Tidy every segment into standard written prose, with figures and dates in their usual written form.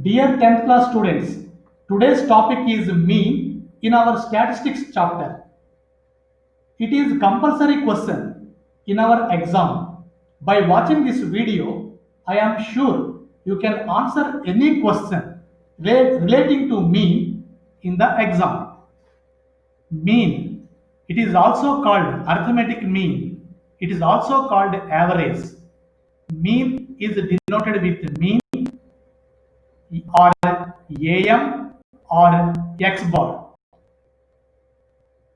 Dear 10th class students, today's topic is mean in our statistics chapter. It is compulsory question in our exam. By watching this video, I am sure you can answer any question relating to mean in the exam. Mean. It is also called arithmetic mean. It is also called average. Mean is denoted with mean or AM or X bar.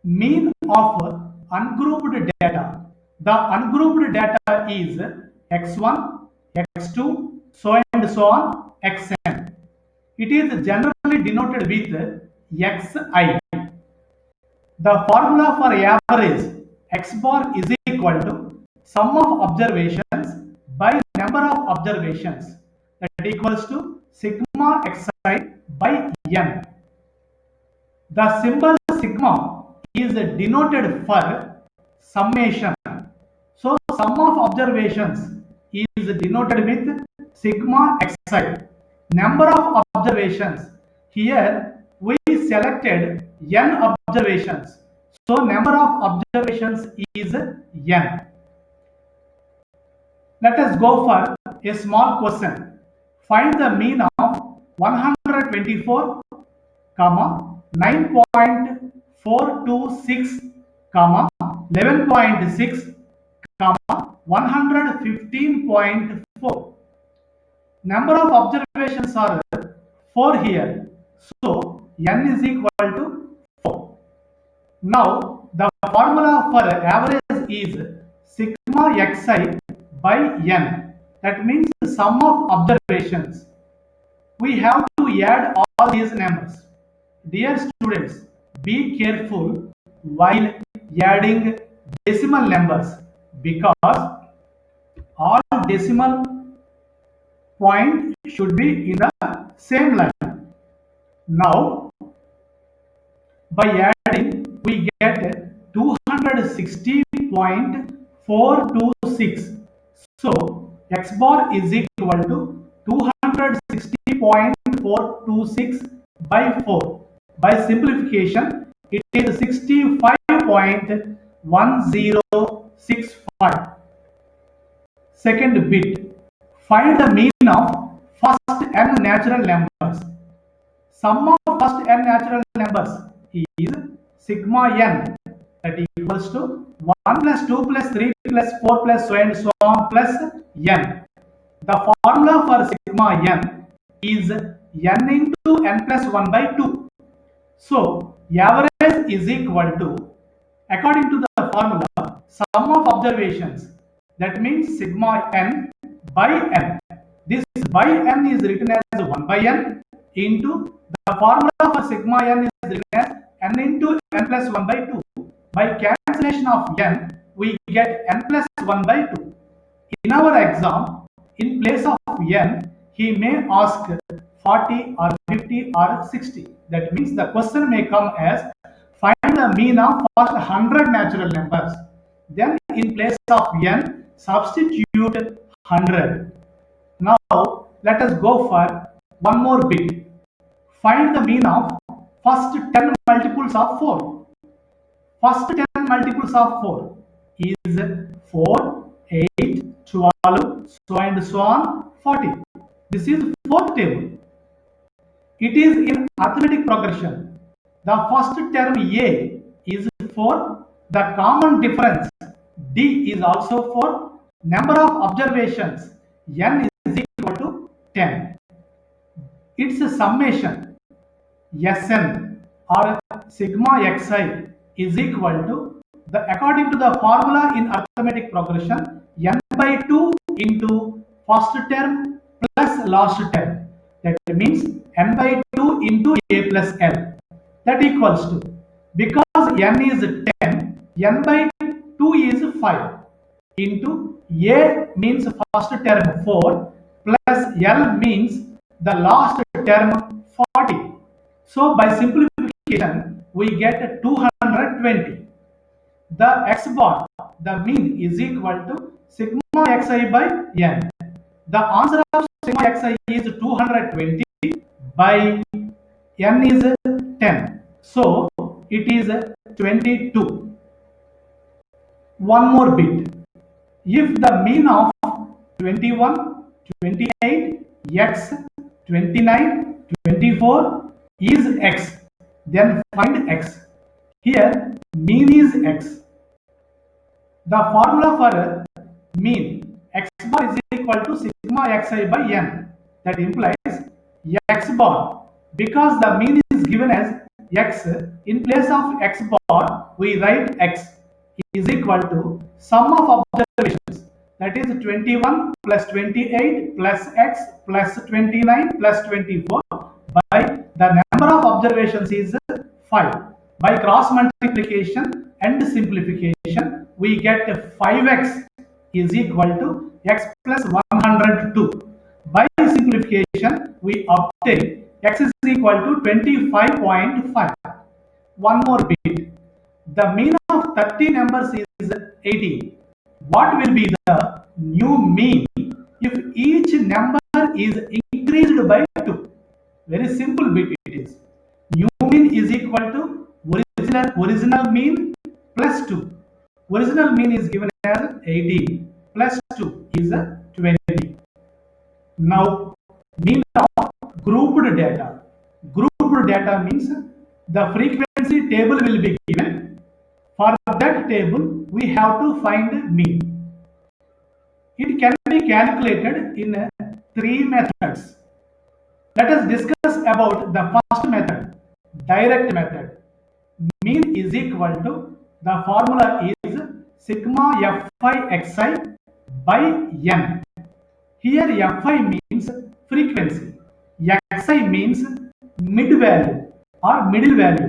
Mean of ungrouped data. The ungrouped data is X1, X2, so and so on, Xn. It is generally denoted with Xi. The formula for average X bar is equal to sum of observations by number of observations, that equals to sigma xi by n. The symbol sigma is denoted for summation. So sum of observations is denoted with sigma xi. Number of observations. Here we selected n observations. So number of observations is n. Let us go for a small question. Find the mean of 124, 9.426, 11.6, 115.4. Number of observations are 4 here. So n is equal to 4. Now the formula for average is sigma xi by n. That means the sum of observations. We have to add all these numbers. Dear students, be careful while adding decimal numbers because all decimal point should be in the same line. Now, by adding, we get 260.426. So, X bar is equal to 260.426 by 4. By simplification, it is 65.1065. Second bit. Find the mean of first n natural numbers. Sum of first n natural numbers is sigma n, that equals to 1 plus 2 plus 3 plus 4 plus so and so on plus n. The formula for sigma n is n into n plus 1 by 2. So average is equal to, according to the formula, sum of observations. That means sigma n by n. This by n is written as 1 by n into the formula for sigma n is written as n into n plus 1 by 2. By cancellation of n, we get n plus 1 by 2. In our exam, in place of n, he may ask 40 or 50 or 60. That means the question may come as find the mean of first 100 natural numbers. Then in place of n, substitute 100. Now let us go for one more bit. Find the mean of first 10 multiples of 4. First 10 multiples of 4 is 4, 8, 12, so and so on, 40. This is fourth table. It is in arithmetic progression. The first term A is 4. The common difference D is also 4. Number of observations N is equal to 10. Its a summation Sn or sigma xi is equal to according to the formula in arithmetic progression, n by 2 into first term plus last term. That means n by 2 into a plus l. That equals to, because n is 10, n by 2 is 5 into a means first term 4 plus l means the last term 40. So by simplification, we get 220. The x bar, the mean is equal to sigma xi by n. The answer of sigma xi is 220. by n is 10. So it is 22. One more bit. If the mean of 21, 28, x, 29, 24 is x, then find x. Here mean is x. The formula for mean x bar is equal to sigma xi by n. That implies x bar, because the mean is given as x, in place of x bar we write x is equal to sum of observations, that is 21 plus 28 plus x plus 29 plus 24 by the number of observations is 5. By cross multiplication and simplification we get 5x is equal to x plus 102. By simplification we obtain x is equal to 25.5. One more bit. The mean of 30 numbers is 18. What will be the new mean if each number is increased by 2? Very simple bit it is. New mean is equal to original mean plus 2. Original mean is given as 18 plus 2 is 20. Now, mean of grouped data. Grouped data means the frequency table will be given. For that table, we have to find mean. It can be calculated in three methods. Let us discuss about the first method, direct method. Mean is equal to, the formula is sigma fi xi by n. Here fi means frequency, xi means mid value or middle value,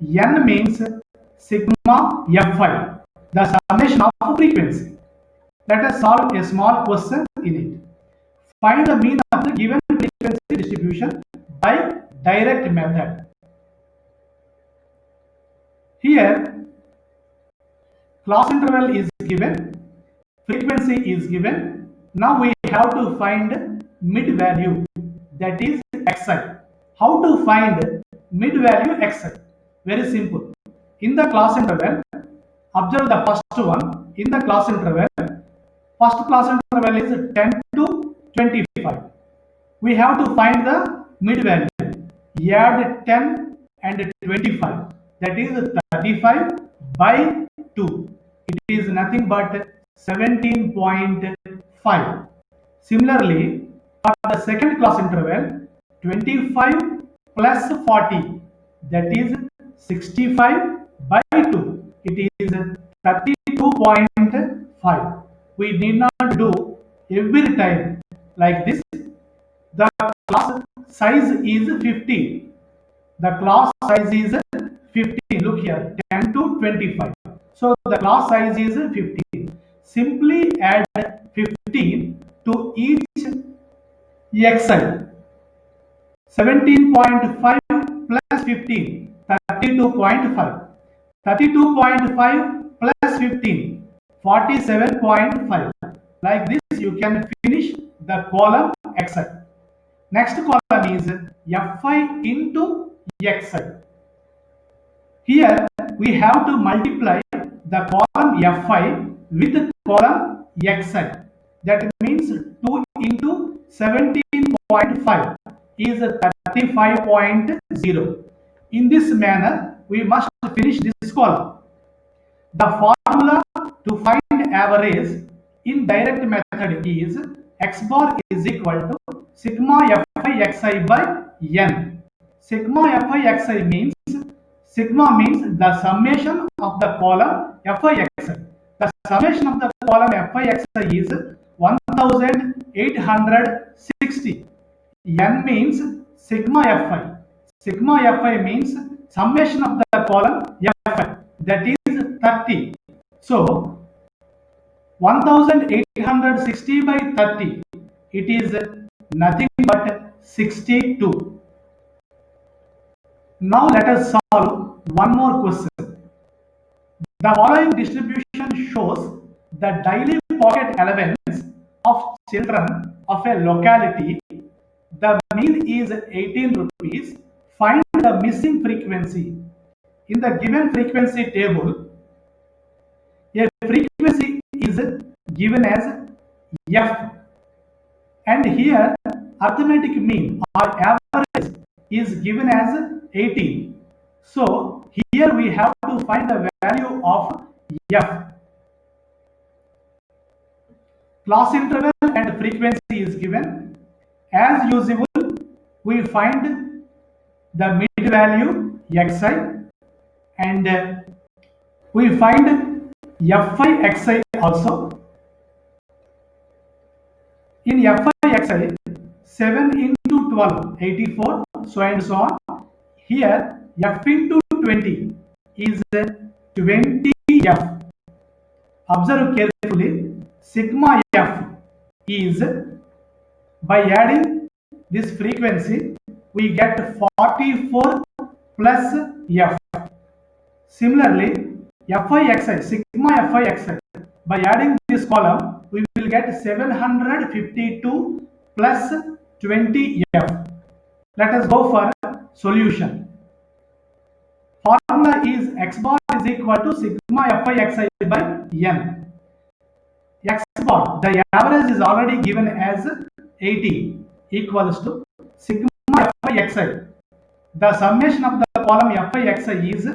n means sigma fi, the summation of frequency. Let us solve a small question in it. Find the mean of the given frequency distribution by direct method. Here, class interval is given, frequency is given. Now we have to find mid value, that is xi. How to find mid value xi? Very simple. In the class interval, observe the first one. In the class interval, first class interval is 10 to 25. We have to find the mid value. Add 10 and 25. That is 35 by 2. It is nothing but 17.5. Similarly, for the second class interval, 25 plus 40, that is 65 by 2. It is 32.5. We need not do every time like this. The class size is 15. The class size is 15. Look here, 10 to 25. So the class size is 15. Simply add 15 to each xi. 17.5 plus 15, 32.5. 32.5 plus 15, 47.5. Like this you can finish the column xi. Next column is fi into xi. Here we have to multiply the column fi with column xi. That means 2 into 17.5 is 35.0. In this manner, we must finish this column. The formula to find average in direct method is x bar is equal to sigma fi xi by n. Sigma fi xi means, sigma means the summation of the column fi xi. The summation of the column fi xi is 1860. N means sigma fi. Sigma fi means summation of the column fi, that is 30. So 1860 by 30, it is nothing but 62. Now let us solve one more question. The following distribution shows the daily pocket allowance of children of a locality. The mean mean is 18 rupees. Find the missing frequency. In the given frequency table, a frequency is given as f, and here arithmetic mean or average is given as 18. So here we have to find the value of f. Class interval and frequency is given. As usual, we find the mid value xi, and we find fi xi also. In fi xi, 7 into 12, 84, so and so on. Here, f into 20 is 20f. Observe carefully. Sigma f is, by adding this frequency, we get 44 plus f. Similarly, FIXI, sigma FIXI, by adding this column, we will get 752 plus 20f. Let us go for solution. Formula is x bar is equal to sigma FIXI by n. X bar, the average is already given as 80, equals to sigma FIXI. The summation of the column FIXI is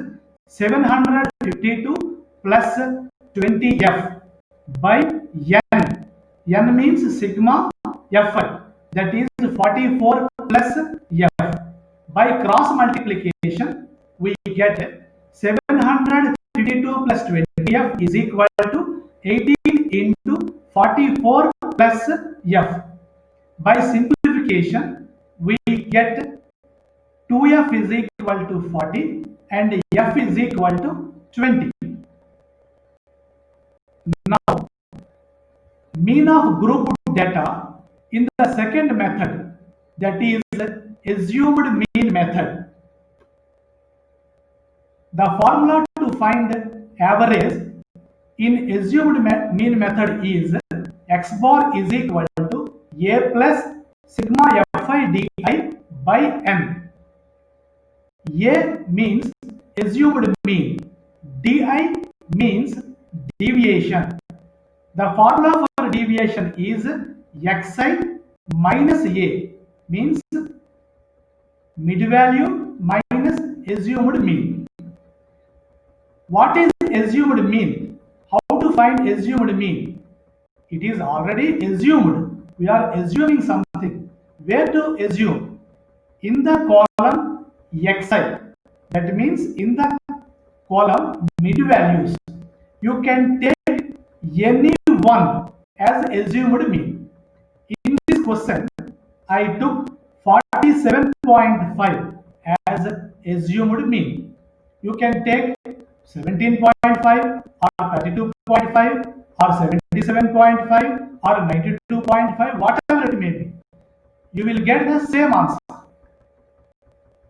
752 plus 20f by n. N means sigma fi, that is 44 plus f. By cross multiplication, we get 752 plus 20f is equal to 18 into 44 plus f. By simplification, we get 2f is equal to 40 and f is equal to 20. Now, mean of group data in the second method, that is assumed mean method. The formula to find average in assumed mean method is x bar is equal to a plus sigma fi di by n. A means assumed mean, di means deviation. The formula for deviation is xi minus a, means mid value minus assumed mean. What is assumed mean? How to find assumed mean? It is already assumed. We are assuming something. Where to assume? In the column xi. That means in the column mid values. You can take any one as assumed mean. In this question, I took 47.5 as assumed mean. You can take 17.5 or 32.5 or 77.5 or 92.5, whatever it may be. You will get the same answer.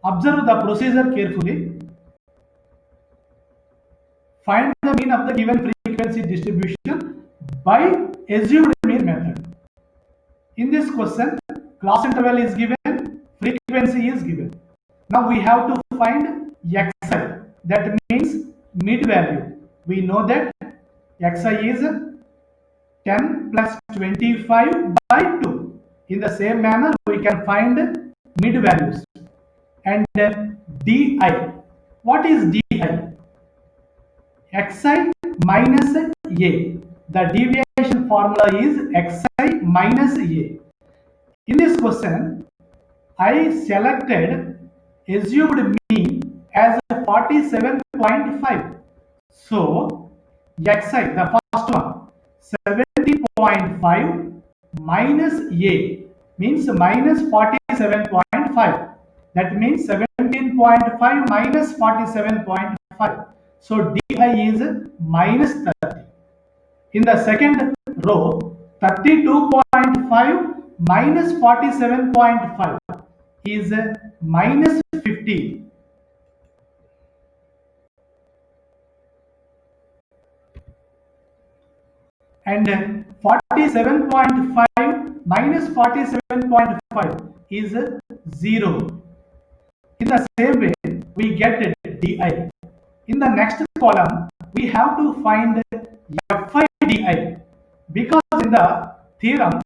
Observe the procedure carefully. Find the mean of the given frequency distribution by assumed mean method. In this question, class interval is given, frequency is given. Now we have to find xi, that means mid value. We know that xi is 10 plus 25 by 2. In the same manner, we can find mid values. And di. What is di? Xi minus a. The deviation formula is xi minus a. In this question, I selected assumed mean as 47.5. So, xi, the first one, 70.5 minus a means minus 47.5. That means 17.5 minus 47.5. So, di is minus 30. In the second row, 32.5 minus 47.5 is minus 50. And 47.5 minus 47.5 is 0. In the same way, we get di. In the next column, we have to find fi di, because in the theorem,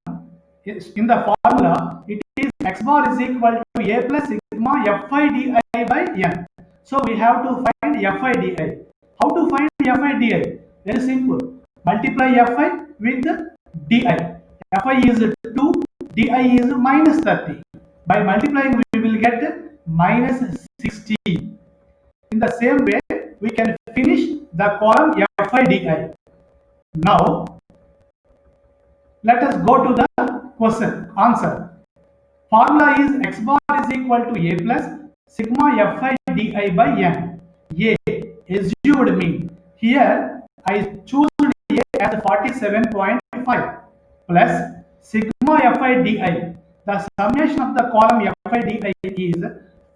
in the formula, it is x bar is equal to a plus sigma fi di by n. So we have to find fi di. How to find fi di? Very simple. Multiply fi with di. Fi is 2, di is minus 30. By multiplying, we will get minus 60. In the same way, we can finish the column fi di. Now, let us go to the question answer. Formula is x bar is equal to a plus sigma fi di by n. A assumed mean. Here I choose a as 47.5 plus sigma fi di. The summation of the column fi di is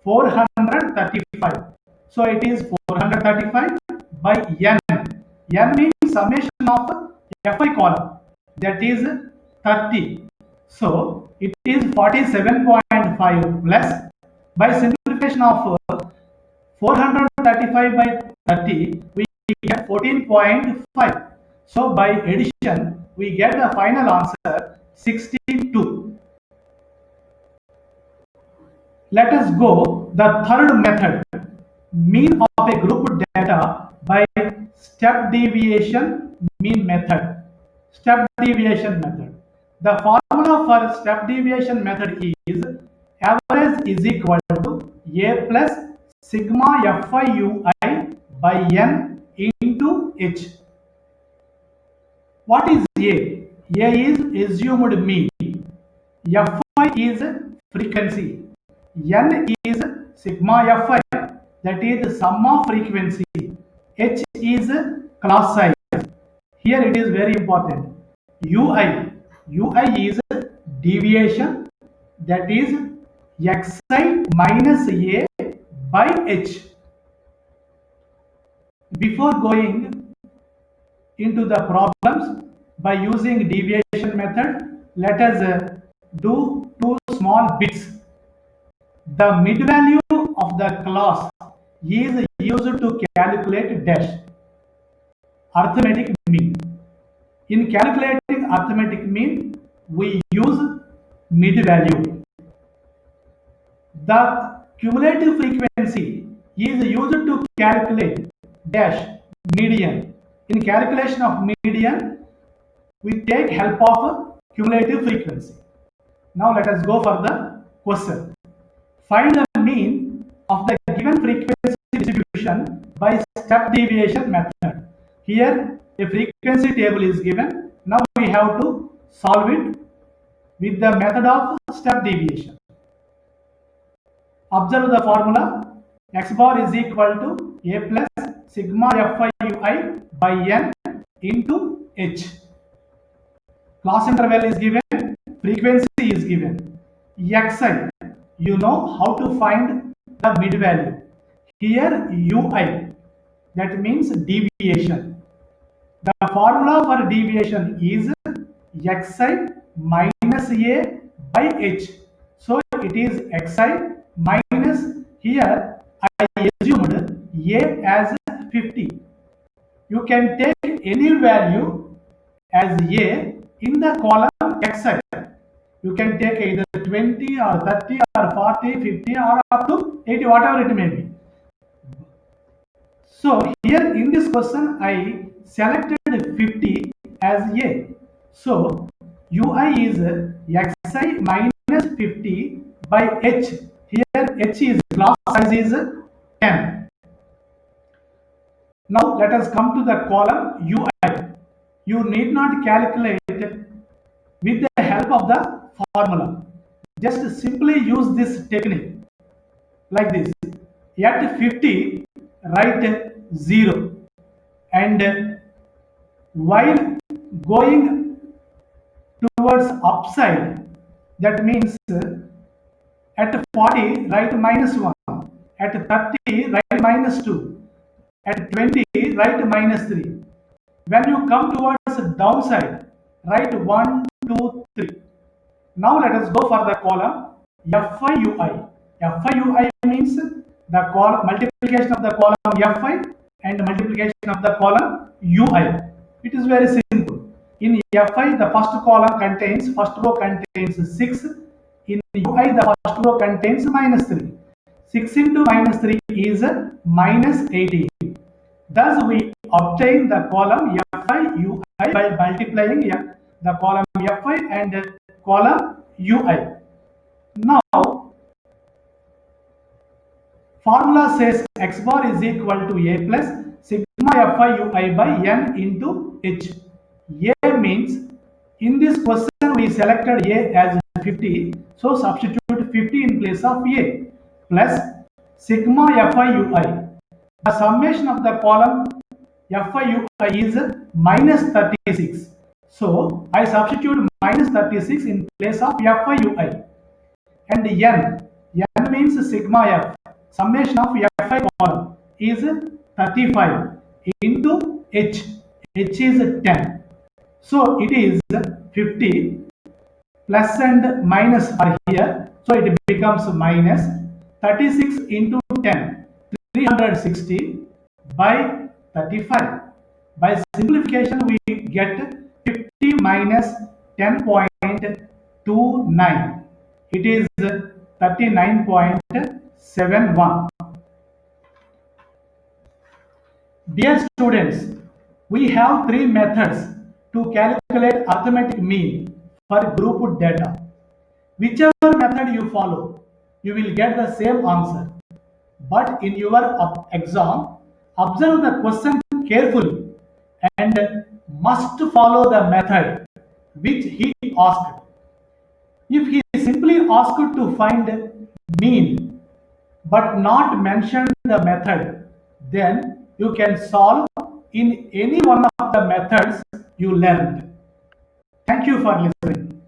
435. So it is 435 by n. N means summation of fi column, that is 30. So it is 47.5 plus, by simplification of 435 by 30, we get 14.5. So by addition, we get the final answer 62. Let us go the third method, mean of a group data by step deviation mean method. Step deviation method. The formula for step deviation method is average is equal to a plus sigma fi ui by n into h. What is a? A is assumed mean. Fi is frequency. N is sigma fi, that is the sum of frequency. H is class size. Here it is very important. Ui is deviation, that is xi minus a by h. Before going into the problems by using deviation method, let us do two small bits. The mid value of the class is used to calculate dash arithmetic mean. In calculating arithmetic mean, we use mid value. The cumulative frequency is used to calculate dash median. In calculation of median, we take help of cumulative frequency. Now let us go for the question. Find the mean of the given frequency distribution by step deviation method. Here a frequency table is given. Now we have to solve it with the method of step deviation. Observe the formula. X bar is equal to a plus sigma fi ui by n into h. Class interval is given, frequency is given. Xi, you know how to find the mid value. Here ui, that means deviation. The formula for deviation is xi minus a by h. So it is xi minus, here I assumed a as 50. You can take any value as a in the column xi. You can take either 20 or 30 or 40, 50 or up to 80, whatever it may be. So here in this question I selected 50 as a. So ui is xi minus 50 by h. Here h is class size is 10. Now let us come to the column ui. You need not calculate with the help of the formula. Just simply use this technique like this. At 50, write 0, and while going towards upside, that means at 40, write minus 1, at 30, write minus 2, at 20, write minus 3. When you come towards downside, write 1, 2, 3. Now let us go for the column FIUI. FIUI means the column multiplication of the column FI and multiplication of the column UI. It is very simple. In FI, the first row contains 6. In UI, the first row contains -3. 6 into -3 is -18. Thus, we obtain the column Fi Ui by multiplying the column Fi and column Ui. Now, formula says x bar is equal to a plus sigma Fi Ui by n into h. A means in this question we selected a as 50, so substitute 50 in place of a plus sigma Fi Ui. The summation of the column FIUI is -36. So I substitute -36 in place of FIUI. And N means sigma F. Summation of FI column is 35 into H. H is 10. So it is 50 plus and minus are here. So it becomes minus 36 into 10. 360 by 35. By simplification, we get 50 minus 10.29. It is 39.71. Dear students, we have three methods to calculate arithmetic mean for grouped data. Whichever method you follow, you will get the same answer. But in your exam, observe the question carefully and must follow the method which he asked. If he simply asked to find mean but not mention the method, then you can solve in any one of the methods you learned. Thank you for listening.